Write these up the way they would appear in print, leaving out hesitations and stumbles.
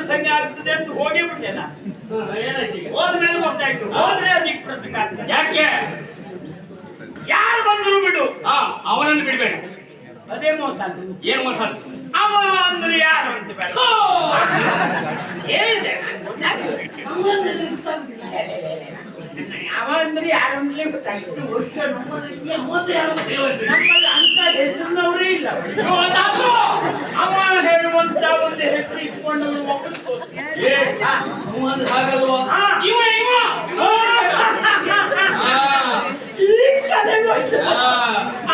ಪ್ರಸಂಗ ಆಗ್ತದೆ ಅಂತ ಹೋಗಿ ಬಿಟ್ಟೆ ನಾನು. ಏನಾಯ್ತು? ಹೋದ್ಮೇಲೆ ಗೊತ್ತಾಯ್ತು, ಹೋದ್ರೆ ಅದಕ್ಕೆ ಪ್ರಸಂಗ ಆಗ್ತದೆ. ಯಾಕೆ? ಯಾರು ಬಂದ್ರು ಬಿಡು, ಅವನನ್ನು ಬಿಡ್ಬೇಡ. ಅದೇ ಮೋಸ. ಏನ್ ಮೋಸ? ಅವ ಅಂದ್ರೆ ಯಾರು ಅಂತ ಬೇಡ ಹೇಳಿದೆ. ಅವ ಅಂದ್ರೆ ಯಾರು ಅಂತಲೇ ಗೊತ್ತಾಗ್ತದೆ. ವರ್ಷ ನಮ್ಮಲ್ಲಿ ಅಂತ ಹೆಸರಿನವರೇ ಇಲ್ಲ. ಅವ ಹೇಳುವಂತ ಒಂದು ಹೆಸರು ಇಟ್ಕೊಂಡವರು ಹಾಗಲ್ವಾ?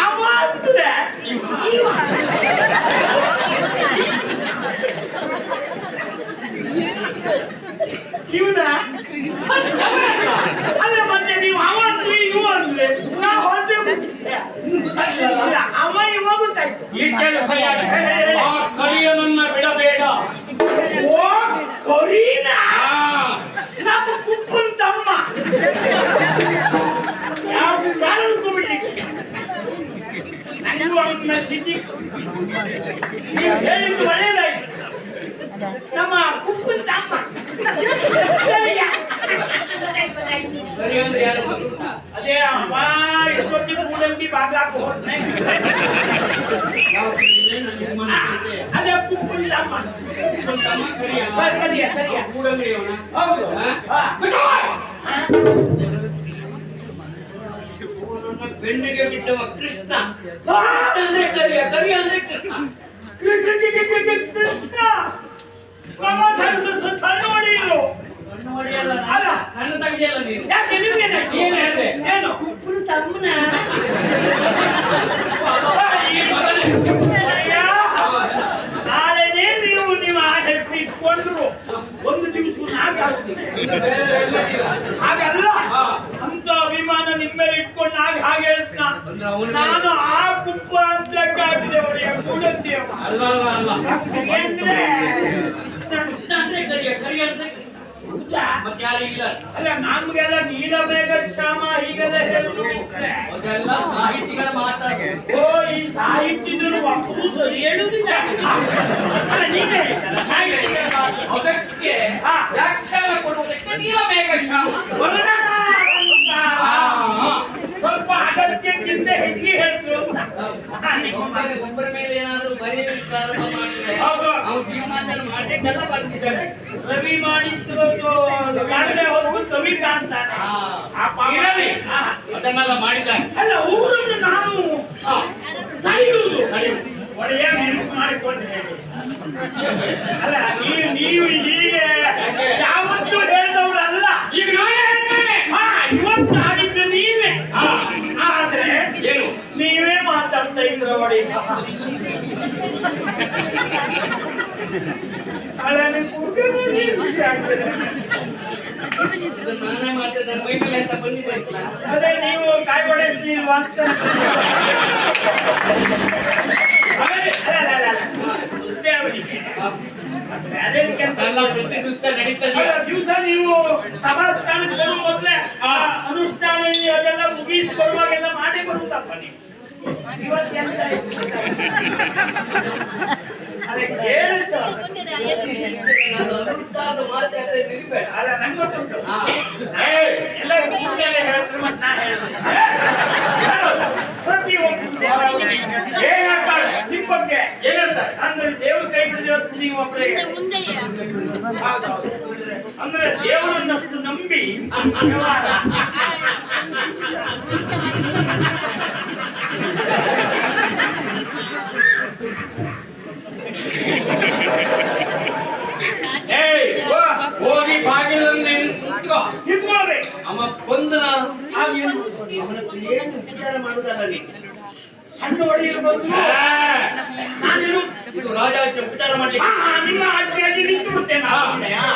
ಅವ ಅಂದ್ರೆ ಇವನ ಅಲ್ಲ. ಮತ್ತೆ ನೀವು ಅವ ಅಂದ್ರೆ ಇವ ಅಂದ್ರೆ ನಾವು ಹೊರಟೆ ಅವ ಇವ ಗೊತ್ತಾಯ್ತು. ಈ ಕೆಲಸ ಆ ಕರಿಯನನ್ನ ಬಿಡಬೇಡ. ಓ ಕರೀನ ನಮ್ಮ ಕುಪ್ಪನ್ ತಮ್ಮ. ಯಾವ ಕಾರಣಕ್ಕೋಗ್ಬಿಟ್ಟಿಗೆ ನನಗೂ ಅವನ ಸಿಟಿ ನೀವು ಹೇಳಿದ್ದು ಒಳ್ಳೇದಾಯ್ತು. ನಮ್ಮ ಕುಪ್ಪನ್ ತಮ್ಮ ಅದೇ ಅವ ಎಷ್ಟೊತ್ತಿಗೆ ಮೂಡಂಬಿ ಬಾಗ್ಲಾಕ ಹೋದ್ನೆ. ಅದೇ ಕುಪ್ಪನ್ ತಮ್ಮ. ಹೌದು. ಬೆನ್ನಿಗೆ ಬಿಟ್ಟವ ಕೃಷ್ಣ. ಅಂದ್ರೆ ಕರಿಯ, ಕರಿಯ ಅಂದ್ರೆ ಕೃಷ್ಣ. ಕೃಷ್ಣ ಸಣ್ಣ ಹೊಡೆಯಲು ಅಲ್ಲ, ಸಣ್ಣ ತಗಿಯಲ್ಲ ನೀನು. ಯಾಕೆ ನಿಮ್ಗೆ ಏನು ಹೇಳಿದೆ? ಏನು ಕುಪ್ಪನ ತಮ್ಮನ ನಾಳೆನೇ ನೀವು ಆ ಹೆಸರು ಇಟ್ಕೊಂಡ್ರು ಒಂದು ದಿವಸ ಹಾಗಲ್ಲ. ಅಂತ ಅಭಿಮಾನ ನಿಮ್ಮೇಲೆ ಇಟ್ಕೊಂಡು ಹಾಗೆ ಹೇಳ್ತಾ ನಾನು ಆ ಕುಪ್ಪ ಅಂತ ಹಾಕಿದೆ ಅವರಿಗೆ ಕೂಡಂತೀವ. ಅಲ್ಲ ಅಲ್ಲ ಅಲ್ಲ, ಅಂದ್ರೆ ಕೃಷ್ಣ ಅಂದ್ರೆ ಕರಿಯ, ಕರಿಯ ಅಂದ್ರೆ ಕೃಷ್ಣ. ಮತ್ತೆ ಯಾರು ಇಲ್ಲ. ಅಲ್ಲ ನಮ್ಗೆಲ್ಲ ನೀಲಮೇಘ ಶ್ಯಾಮ ಹೀಗೆಲ್ಲ ಹೇಳಿದ್ರು. ಅದೆಲ್ಲ ಸಾಹಿತಿಗಳ ಮಾತಾಗೆ. ಓ ಈ ಸಾಹಿತ್ಯದಲ್ಲಿ ಮಕ್ಕಳು ಸರಿ ಹೇಳುದಿಲ್ಲ. ನೀವೇ ಅದಕ್ಕೆ ವ್ಯಾಖ್ಯಾನ ಕೊಡುವುದಕ್ಕೆ ನೀಲಮೇಘ ಶ್ಯಾಮ. ಸ್ವಲ್ಪ ಅಗತ್ಯಕ್ಕಿಂತ ಹೆಚ್ಚಿಗೆ ಹೇಳ್ತೀವಿ ಅಂತ. ಒಬ್ಬರ ಮೇಲೆ ಏನಾದ್ರು ಬರೆಯಲು ಪ್ರಾರಂಭ ಮಾಡಿದ್ರೆ ಅವ್ರು ಜೀವಮಾನ ಮಾಡಿದ್ದೆಲ್ಲ ಬರ್ತಿದ್ದಾರೆ. ರವಿ ಮಾಡಿಸಿರೋದು ಕಾಣದೆ ಹೋದ್ರು ಕವಿ ಕಾಣ್ತಾನೆ. ಅದನ್ನೆಲ್ಲ ಮಾಡಿದ್ದಾರೆ. ಅಲ್ಲ ಊರನ್ನು ನಾನು ತಡೆಯುವುದು ಒಡೆಯ ಮಾಡಿಕೊಂಡೆ. ಅಲ್ಲ ನೀವು ಹೀಗೆ ಯಾವತ್ತೂ ಹೇಳಿದವರಲ್ಲ. ಈಗ ನಾನೇ ಹೇಳ್ತೇನೆ. ಇವತ್ತು ಆಡಿದ್ದು ನೀವೇ. ಆದ್ರೆ ಏನು ನೀವೇ ಮಾತಾಡ್ತಾ ಇದ್ರ ಒಡೆಯ. ನಾನೇ ಮಾಡ್ತಿದ್ದೆ ಮೈ ಮೇಲೆ ಅಂತ ಬಂದಿದೆ. ಅದೇ ನೀವು ಕಾಯಿ ಹೊಡೆಸ್ಲಿಲ್ವಾ ಅಂತ. ದಿವಸ ನೀವು ಸಭಾಸ್ಥಾನಕ್ಕೆ ಬರುವ ಮೊದಲೇ ಅನುಷ್ಠಾನ ಅದೆಲ್ಲ ಮುಗಿಸಿ ಬರುವಾಗೆಲ್ಲ ಮಾಡಿ ಬರುತ್ತಪ್ಪ ನೀವು. ಇವತ್ತೆಂತ ಅದಕ್ಕೆ ಹೇಳಿದ್ದು ಅಲ್ಲ ನಂಗೆ ಗೊತ್ತುಂಟು. ಎಲ್ಲ ಕೂಡಲೇ ಹೇಳಿದ್ರು ಮತ್ತೆ ನಾ ಹೇಳಿದೆ ಪ್ರತಿಯೊಂದು ಏನಾಗ್ತಾರೆ ನಿಮ್ಮ ಬಗ್ಗೆ ಏನಂತಾರೆ ಅಂದ್ರೆ ದೇವ್ರ ಕೈ ಹಿಡಿದು ನೀವು ಒಬ್ಬರೇ ಅಂದ್ರೆ ದೇವರನ್ನಷ್ಟು ನಂಬಿ ವ್ಯವಹಾರ. ಹೋಗಿ ಬಾಗಿಲಲ್ಲಿ ನಿಂತ್ಕೊಳ್ಬೇಕು. ಅವ ಬಂದನ ಆಗೇನು ಅವನ ಏನು ವಿಚಾರ ಮಾಡುದಲ್ಲ ನೀನು. ಸಣ್ಣ ಹೊಡೆಯಲು ಬಂದು ನಾನೇನು ಇದು ರಾಜ ಉಪಚಾರ ಮಾಡ್ಲಿಕ್ಕೆ ನಿಮ್ಮ ಆಚೆಯಾಗಿ ನಿಂತು ಬಿಡ್ತೇನೆ.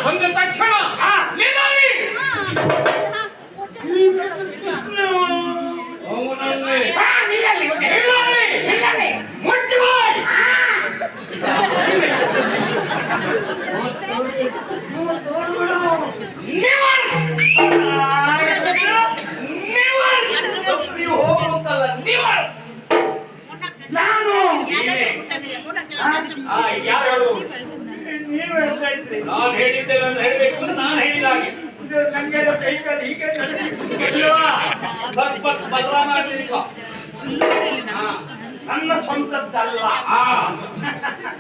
ಬಂದ ತಕ್ಷಣ ನಿಲ್ಲಲಿ. ಅವನನ್ನೇ ಮುಚ್ಚಿ ಬಾಯ್. ನೀವು ಹೋಗುತ್ತಲ್ಲ ನಾನು ಯಾರು ಹೇಳು ನೀವು ಹೇಳ್ತಾ ಇದ್ರಿ ನಾನು ಹೇಳಿದ್ದೇನೆ ಅಂತ ಹೇಳ್ಬೇಕು ಅಂತ ನಾನು ಹೇಳಿದಾಗೆ ಇದು ನಂಗೆಲ್ಲ ಕೈಕಾಲು ಹೀಗೆ ನಡುವೆ. ಇಲ್ವಾ? ಸ್ವಲ್ಪ ಬದಲಾವಣೆ ಮಾಡ್ಲಿಲ್ವಾ? ಹಾ. ನನ್ನ ಸ್ವಂತದ್ದಲ್ಲ, ಹಾ.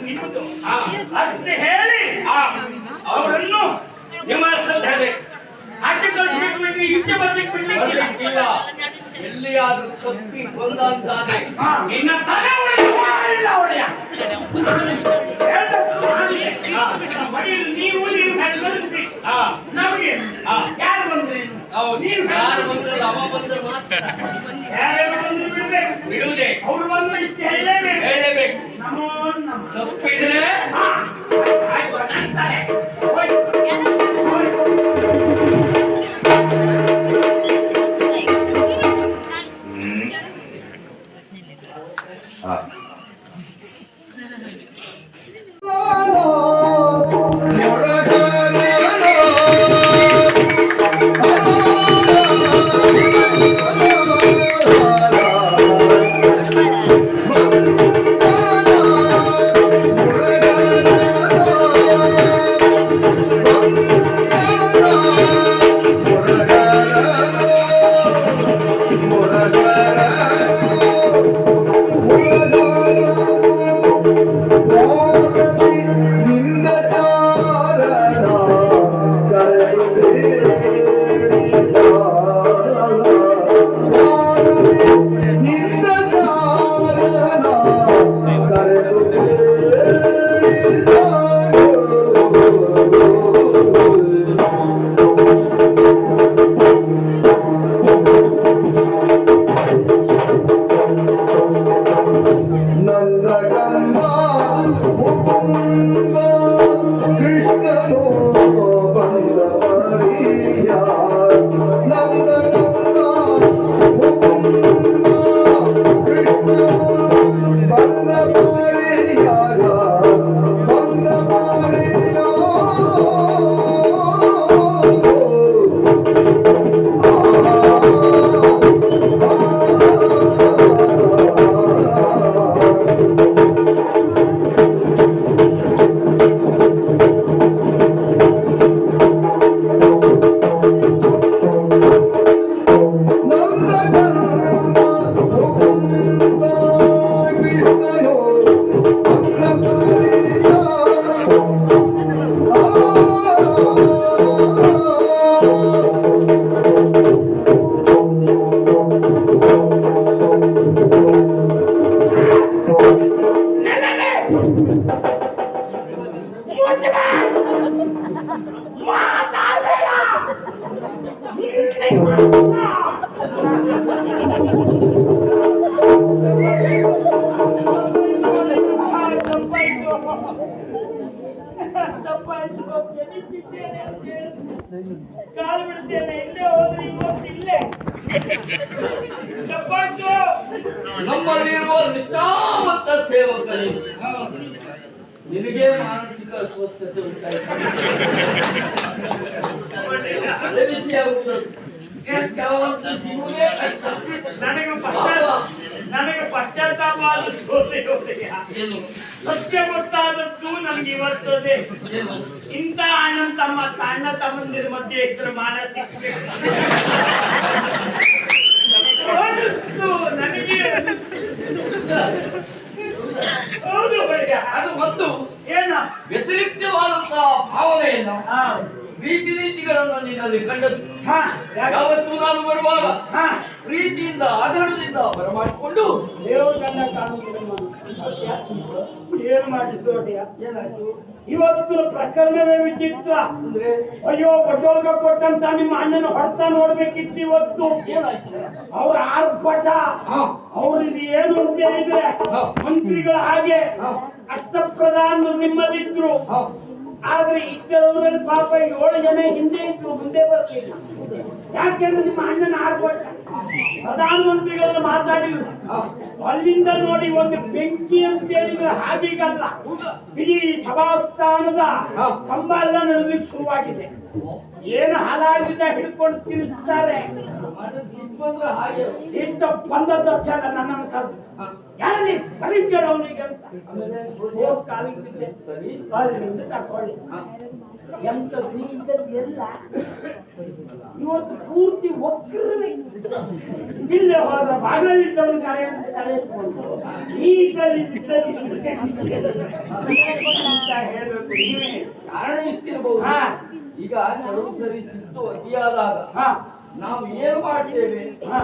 ನಿಮ್ಮದು. ಹಾ. ಅಷ್ಟೇ ಹೇಳಿ ಹಾ. ಅವರನ್ನು ನಿಮ್ಮಷ್ಟು ಹೇಳ್ಬೇಕು. ಆಚೆ ಕಳಿಸ್ಬೇಕು, ಇಲ್ಲಿ ಈಚೆ ಬರ್ಲಿಕ್ಕೆ ಬಿಡ್ಲಿಕ್ಕಿಲ್ಲ. ಇಲ್ಲ, ಎಲ್ಲಿಯಾದ್ರೂ ತಪ್ಪಿ ಕೊಂದ ಅಂತಾದ್ರೆ ಹಾ. ನಿನ್ನ ತಲೆ ಇಲ್ಲ ಒಡೆಯ. ನೀವು ಕಳಿಸ್ರಿ. ಹಾ. ನಮಗೆ ಹಾ. ಯಾರು ಬಂದ್ರಿ? ಹೌದು. ನೀವು ಯಾರು ಬಂದ್ರಲ್ಲ ಅವ ಬಂದ್ರೆ ಮಾತ್ರ ಯಾರು ಬಂದ್ರು ಬಿಡ್ಬೇಕು. ಬಿಡುವುದೇ. ಅವ್ರು ಬಂದು ಇಷ್ಟು ಹೇಳಲೇಬೇಕು. ಹೇಳಲೇಬೇಕು. ನಮೋ ನಮಃ. ತಪ್ಪಿದ್ರೆ ಹಾ. ಆಯ್ತು, ಬರ್ತಾರೆ. ಹೋಯ್ತು. ಹೋಯ್ತು. ಕಾಲು ಬಿಡ್ತೇನೆ, ಇಲ್ಲೇ ಹೋದ್ರೆ ಇವತ್ತು ಇಲ್ಲೇ ತಪ್ಪಾಯ್ತು. ನಮ್ಮಲ್ಲಿರುವ ನಿಷ್ಠಾವಂತ ಸೇವಕರು ನಿನಗೆ ಮಾನಸಿಕ ಅಸ್ವಸ್ಥತೆ ಉಂಟಾಯಿತು. ತಲೆ ಬಿಸಿಯಾಗುವುದು. ನಿಷ್ಠಾವಂತ ಸಿಗುವುದೇ ಕಷ್ಟ. ನನಗೆ ಪಶ್ಚಾತ್ತಾಪ ಆದದ್ದು ಏನು? ಸತ್ಯ ಗೊತ್ತಾದದ್ದು ನನಗೆ ಇವತ್ತದೆ. ಏನು? ಇಂಥ ಅಣ್ಣ ತಮ್ಮ ಅಣ್ಣ ತಮ್ಮಂದಿರ ಮಧ್ಯೆ ಇದ್ರೆ ಮಾನಸಿಕ ನನಗೆ ಹೌದು ಬಳಿಯ. ಅದು ಒಂದು ಏನ ವ್ಯತಿರಿಕ್ತವಾದಂತಹ ಭಾವನೆಯನ್ನು ರೀತಿ ನೀತಿಗಳನ್ನು ನಿನ್ನಲ್ಲಿ ಕಂಡದ್ದು. ಯಾವತ್ತೂ ನಾನು ಬರುವಾಗ ಪ್ರೀತಿಯಿಂದ ಆಧಾರದಿಂದ ಬರಮಾಡಿಕೊಂಡು ದೇವರನ್ನ ಕಾಣುವುದನ್ನು ಏನು ಮಾಡಿದ್ದು ಅಡಿಯ? ಏನಾಯ್ತು? ಇವತ್ತು ಪ್ರಕರಣವೇ ವಿಚಿತ್ರ. ಅಂದ್ರೆ ಅಯ್ಯೋ ಪಟೋಲ್ಗ ಕೊಟ್ಟಂತ ನಿಮ್ಮ ಅಣ್ಣನ ಹೊಡ್ತಾ ನೋಡ್ಬೇಕಿತ್ತು ಇವತ್ತು. ಏನಾಯ್ತು? ಅವ್ರ ಆರ್ಭಟ ಅವ್ರಿಗೆ ಏನು ಅಂತ ಹೇಳಿದ್ರೆ ಮಂತ್ರಿಗಳ ಹಾಗೆ ಅಷ್ಟಪ್ರಧಾನ ನಿಮ್ಮಲ್ಲಿದ್ರು. ಆದ್ರೆ ಇದ್ದವರಲ್ಲಿ ಪಾಪ 7 ಜನ ಹಿಂದೆ ಇದ್ರು, ಮುಂದೆ ಬರ್ಲಿಲ್ಲ. ಯಾಕೆಂದ್ರೆ ನಿಮ್ಮ ಅಣ್ಣನ ಆರ್ಭಟ. ಪ್ರಧಾನಮಂತ್ರಿಗಳೆಲ್ಲ ಮಾತಾಡಿದ್ರು. ಅಲ್ಲಿಂದ ನೋಡಿ ಒಂದು ಬೆಂಕಿ ಅಂತ ಹೇಳಿದ್ರೆ ಹಾಗೀಗಲ್ಲ, ಇಡೀ ಸಭಾಸ್ಥಾನದ ಕಂಬ ಎಲ್ಲ ನಡಲಿಕ್ಕೆ ಶುರುವಾಗಿದೆ. ಏನು ಹಲಾಗಿದ ಹಿಡ್ಕೊಂಡು ತಿನ್ನಿಸ್ತಾರೆ. ಹಾಗೆ ಇಷ್ಟ ಬಂದ ತಕ್ಷಣ ನನ್ನನ್ನು ಕರೆದು ಯಾರು ಬರೀ ಬರೀ ಕೇಳೋನಿಗೆ ಹೋಗ್ ಕಾಲಿಗೆ ಬಿದ್ದೆ. ಸರಿ ಅಲ್ಲಿಂದ ತಕೊಳ್ಳಿ ಎಂತ ಇದ್ದದ್ದು ಎಲ್ಲ ಇವತ್ತು ಪೂರ್ತಿ ಒಕ್ಕರನೆ ಇಲ್ಲೇ ಹೋದ ಭಾಗದಲ್ಲಿದ್ದವನು ಕರೆ ಅಂತ ಕರೆಸ್ಕೊಂಡು ಈಗಲ್ಲಿ ಹೇಳ್ಬೇಕು ನೀವೇ ಕಾರಣ ಇಷ್ಟಿರಬಹುದು. ಹಾ ಈಗ ಕೆಲವು ಸರಿ ಸಿಟ್ಟು ಅತಿಯಾದಾಗ ಹಾ ನಾವು ಏನು ಮಾಡ್ತೇವೆ? ಹಾ